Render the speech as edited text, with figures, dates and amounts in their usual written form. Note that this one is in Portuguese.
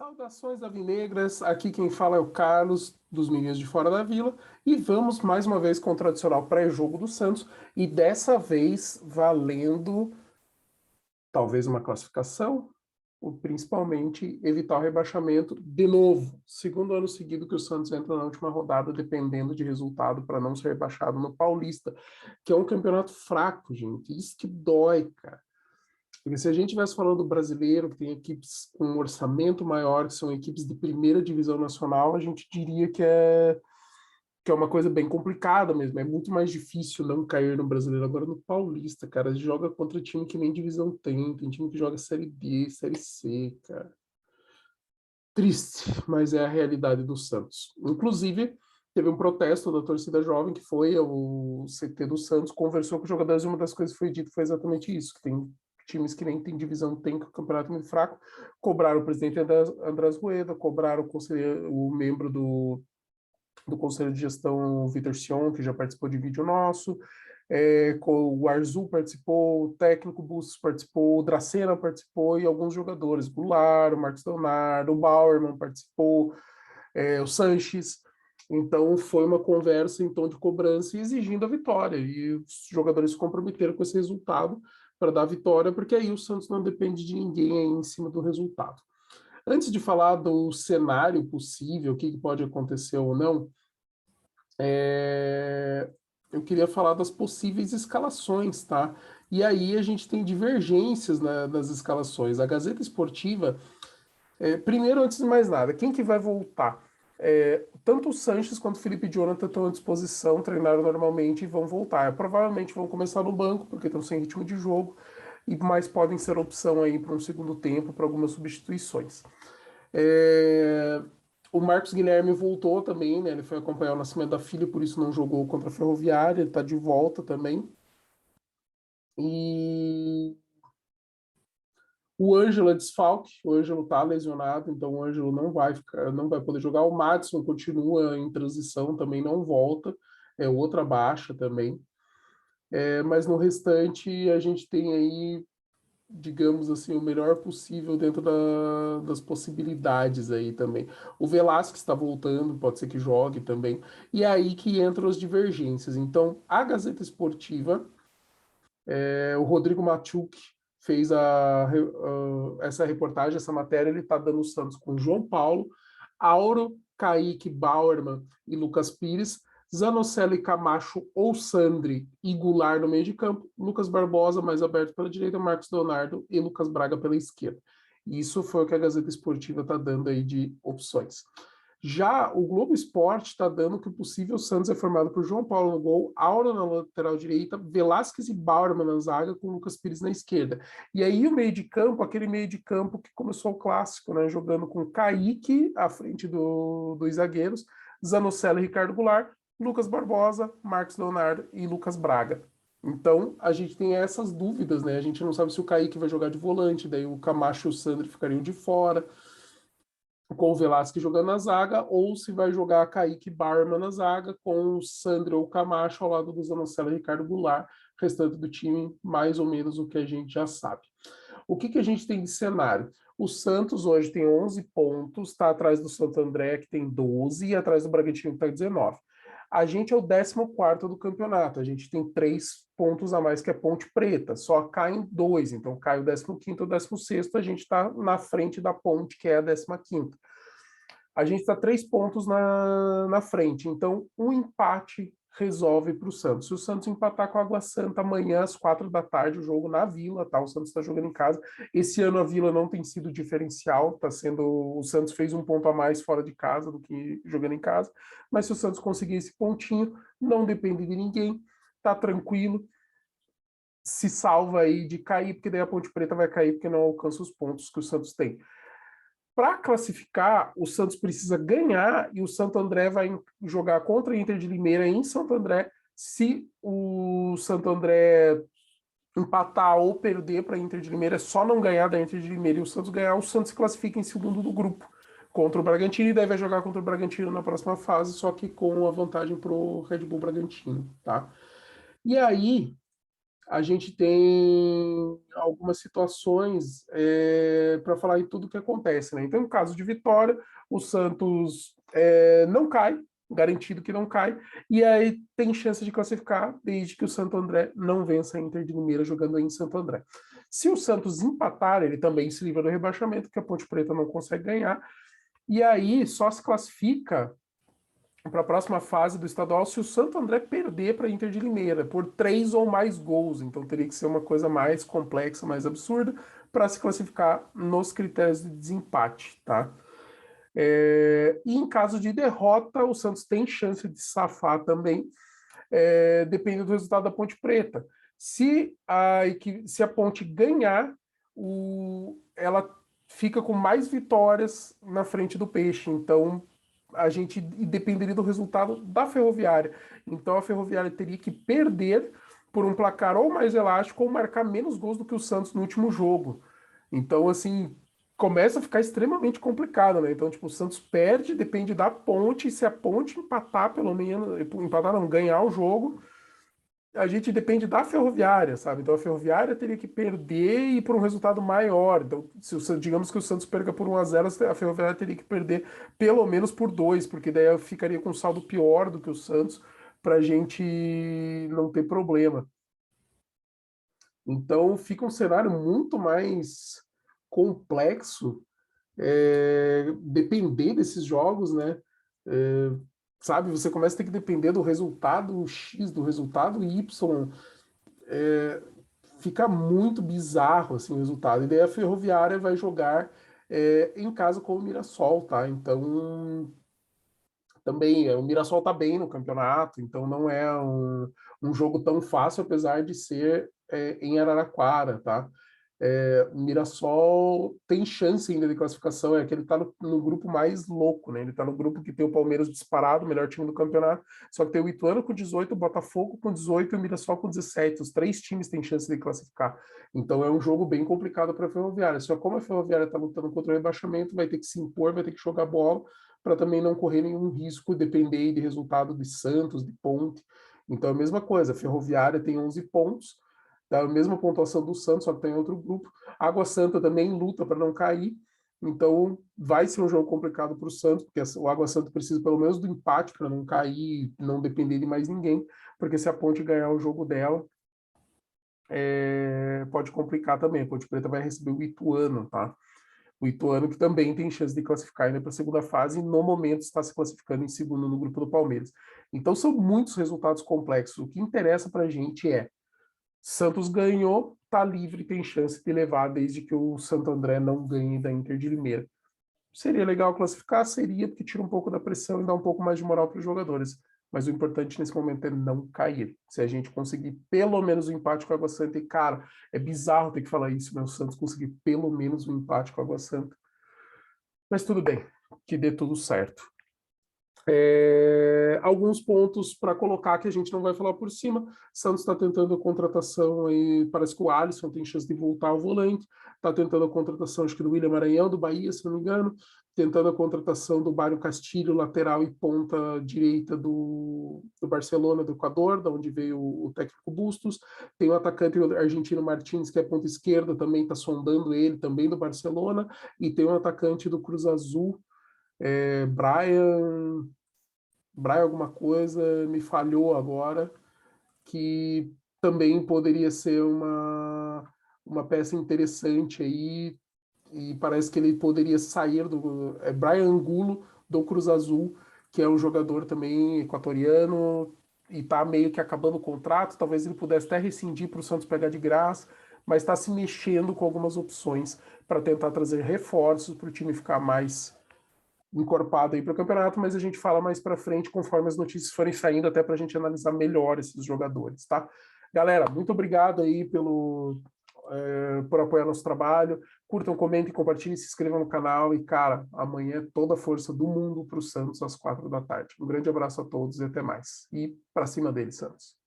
Saudações alvinegras, aqui quem fala é o Carlos, dos Meninos de Fora da Vila, e vamos mais uma vez com o tradicional pré-jogo do Santos, e dessa vez valendo talvez uma classificação, ou principalmente evitar o rebaixamento de novo. Segundo ano seguido que o Santos entra na última rodada, dependendo de resultado, para não ser rebaixado no Paulista, que é um campeonato fraco, gente, isso que dói, cara. Porque se a gente estivesse falando do brasileiro, que tem equipes com um orçamento maior, que são equipes de primeira divisão nacional, a gente diria que é uma coisa bem complicada mesmo. É muito mais difícil não cair no brasileiro. Agora no Paulista, cara, joga contra time que nem divisão tem time que joga Série B, Série C, cara. Triste, mas é a realidade do Santos. Inclusive, teve um protesto da torcida jovem que foi ao CT do Santos, conversou com os jogadores e uma das coisas que foi dito foi exatamente isso, que tem times que nem tem divisão, tem que o campeonato é muito fraco, cobraram o presidente Andrés Rueda, cobraram o membro do Conselho de Gestão, Vitor Sion, que já participou de vídeo nosso, o Arzu participou, o técnico Bustos participou, o Dracena participou e alguns jogadores, Goulart, o Marcos Leonardo, o Bauerman participou, o Sanches. Então foi uma conversa em tom de cobrança e exigindo a vitória. E os jogadores se comprometeram com esse resultado para dar a vitória, porque aí o Santos não depende de ninguém aí em cima do resultado. Antes de falar do cenário possível, o que pode acontecer ou não, eu queria falar das possíveis escalações, tá? E aí a gente tem divergências nas escalações. A Gazeta Esportiva, primeiro, antes de mais nada, quem que vai voltar? Tanto o Sanches quanto o Felipe Jonathan estão à disposição, treinaram normalmente e vão voltar. Provavelmente vão começar no banco, porque estão sem ritmo de jogo, mas podem ser opção aí para um segundo tempo, para algumas substituições. É, O Marcos Guilherme voltou também, né? Ele foi acompanhar o nascimento da filha, por isso não jogou contra a Ferroviária, ele está de volta também. E o Ângelo é desfalque, o Ângelo tá lesionado, então o Ângelo não vai ficar, não vai poder jogar. O Madison continua em transição, também não volta, é outra baixa também. Mas no restante a gente tem aí, digamos assim, o melhor possível dentro das possibilidades aí também. O Velasquez está voltando, pode ser que jogue também. E é aí que entram as divergências. Então, a Gazeta Esportiva, o Rodrigo Machuk fez essa reportagem, essa matéria, ele está dando o Santos com João Paulo, Auro, Kaique, Bauerman e Lucas Pires, Zanocelo, Camacho ou Sandri e Goulart no meio de campo, Lucas Barbosa mais aberto pela direita, Marcos Leonardo e Lucas Braga pela esquerda. Isso foi o que a Gazeta Esportiva está dando aí de opções. Já o Globo Esporte está dando que o possível Santos é formado por João Paulo no gol, Aura na lateral direita, Velasquez e Bauerman na zaga, com Lucas Pires na esquerda. E aí o meio de campo, aquele meio de campo que começou o clássico, né, jogando com Kaique à frente dos zagueiros, Zanocelo e Ricardo Goulart, Lucas Barbosa, Marcos Leonardo e Lucas Braga. Então, a gente tem essas dúvidas, né? A gente não sabe se o Kaique vai jogar de volante, daí o Camacho e o Sandri ficariam de fora com o Velasquez jogando na zaga, ou se vai jogar Kaique Barman na zaga, com o Sandro ou Camacho ao lado do Zanocelo e Ricardo Goulart, restante do time, mais ou menos o que a gente já sabe. O que a gente tem de cenário? O Santos hoje tem 11 pontos, está atrás do Santo André, que tem 12, e atrás do Bragantino, que está 19. A gente é o 14º do campeonato, a gente tem 3 pontos a mais que a Ponte Preta, só caem 2, então cai o 15º e o 16º, a gente está na frente da Ponte, que é a 15ª. A gente está 3 pontos na frente, então um empate resolve para o Santos. Se o Santos empatar com a Água Santa amanhã às 4 da tarde, o jogo na Vila, tá? O Santos está jogando em casa. Esse ano a Vila não tem sido diferencial, tá sendo o Santos fez um ponto a mais fora de casa do que jogando em casa, mas se o Santos conseguir esse pontinho, não depende de ninguém, tá tranquilo. Se salva aí de cair, porque daí a Ponte Preta vai cair porque não alcança os pontos que o Santos tem. Para classificar, o Santos precisa ganhar e o Santo André vai jogar contra a Inter de Limeira em Santo André. Se o Santo André empatar ou perder para a Inter de Limeira, é só não ganhar da Inter de Limeira e o Santos ganhar, o Santos se classifica em segundo do grupo contra o Bragantino e daí vai jogar contra o Bragantino na próxima fase, só que com a vantagem para o Red Bull Bragantino, tá? E aí, a gente tem algumas situações para falar em tudo que acontece, né? Então, no caso de vitória, o Santos não cai, garantido que não cai, e aí tem chance de classificar desde que o Santo André não vença a Inter de Limeira jogando em Santo André. Se o Santos empatar, ele também se livra do rebaixamento, porque a Ponte Preta não consegue ganhar, e aí só se classifica para a próxima fase do estadual se o Santo André perder para a Inter de Limeira por 3 ou mais gols. Então teria que ser uma coisa mais complexa, mais absurda, para se classificar nos critérios de desempate, tá? E em caso de derrota, o Santos tem chance de safar também, dependendo do resultado da Ponte Preta. Se a Ponte ganhar, ela fica com mais vitórias na frente do Peixe. Então, a gente dependeria do resultado da Ferroviária. Então, a Ferroviária teria que perder por um placar ou mais elástico ou marcar menos gols do que o Santos no último jogo. Então, assim, começa a ficar extremamente complicado, né? Então, tipo, o Santos perde, depende da Ponte, e se a Ponte empatar, pelo menos, empatar não, ganhar o jogo, a gente depende da Ferroviária, sabe? Então a Ferroviária teria que perder e ir por um resultado maior. Então, digamos que o Santos perca por 1-0, a Ferroviária teria que perder pelo menos por 2, porque daí eu ficaria com um saldo pior do que o Santos para a gente não ter problema. Então fica um cenário muito mais complexo, depender desses jogos, né? É, sabe, você começa a ter que depender do resultado X, do resultado Y, fica muito bizarro assim o resultado. E daí a Ferroviária vai jogar em casa com o Mirassol, tá? Então também o Mirassol tá bem no campeonato, então não é um jogo tão fácil, apesar de ser em Araraquara, tá? O Mirassol tem chance ainda de classificação, é que ele tá no grupo mais louco, né? Ele tá no grupo que tem o Palmeiras disparado, o melhor time do campeonato, só que tem o Ituano com 18, o Botafogo com 18 e o Mirassol com 17. Os 3 times têm chance de classificar. Então é um jogo bem complicado para a Ferroviária. Só como a Ferroviária está lutando contra o rebaixamento, vai ter que se impor, vai ter que jogar bola para também não correr nenhum risco, depender de resultado de Santos, de Ponte. Então é a mesma coisa, a Ferroviária tem 11 pontos, da mesma pontuação do Santos, só que tem outro grupo. Água Santa também luta para não cair, então vai ser um jogo complicado para o Santos, porque o Água Santa precisa pelo menos do empate para não cair, não depender de mais ninguém, porque se a Ponte ganhar o jogo dela, pode complicar também. A Ponte Preta vai receber o Ituano, tá? O Ituano que também tem chance de classificar ainda para a segunda fase e no momento está se classificando em segundo no grupo do Palmeiras. Então são muitos resultados complexos. O que interessa para a gente é Santos ganhou, tá livre, tem chance de levar desde que o Santo André não ganhe da Inter de Limeira. Seria legal classificar? Seria, porque tira um pouco da pressão e dá um pouco mais de moral para os jogadores. Mas o importante nesse momento é não cair. Se a gente conseguir pelo menos um empate com a Água Santa, e cara, é bizarro ter que falar isso, né? O Santos conseguir pelo menos um empate com a Água Santa. Mas tudo bem, que dê tudo certo. Alguns pontos para colocar que a gente não vai falar por cima. Santos está tentando a contratação aí, parece que o Alisson tem chance de voltar ao volante, está tentando a contratação, acho que do William Maranhão, do Bahia, se não me engano, tentando a contratação do Mário Castilho, lateral e ponta direita do Barcelona, do Equador, da onde veio o técnico Bustos. Tem o atacante argentino Martins, que é ponta esquerda, também está sondando ele, também do Barcelona, e tem um atacante do Cruz Azul, Brian alguma coisa, me falhou agora, que também poderia ser uma peça interessante aí, e parece que ele poderia sair do... Brian Angulo, do Cruz Azul, que é um jogador também equatoriano, e tá meio que acabando o contrato, talvez ele pudesse até rescindir para o Santos pegar de graça, mas está se mexendo com algumas opções para tentar trazer reforços para o time ficar mais encorpado aí para o campeonato, mas a gente fala mais para frente conforme as notícias forem saindo, até para a gente analisar melhor esses jogadores, tá? Galera, muito obrigado aí por apoiar nosso trabalho. Curtam, comentem, compartilhem, se inscrevam no canal e, cara, amanhã é toda a força do mundo para o Santos às 4 da tarde. Um grande abraço a todos e até mais. E para cima deles, Santos.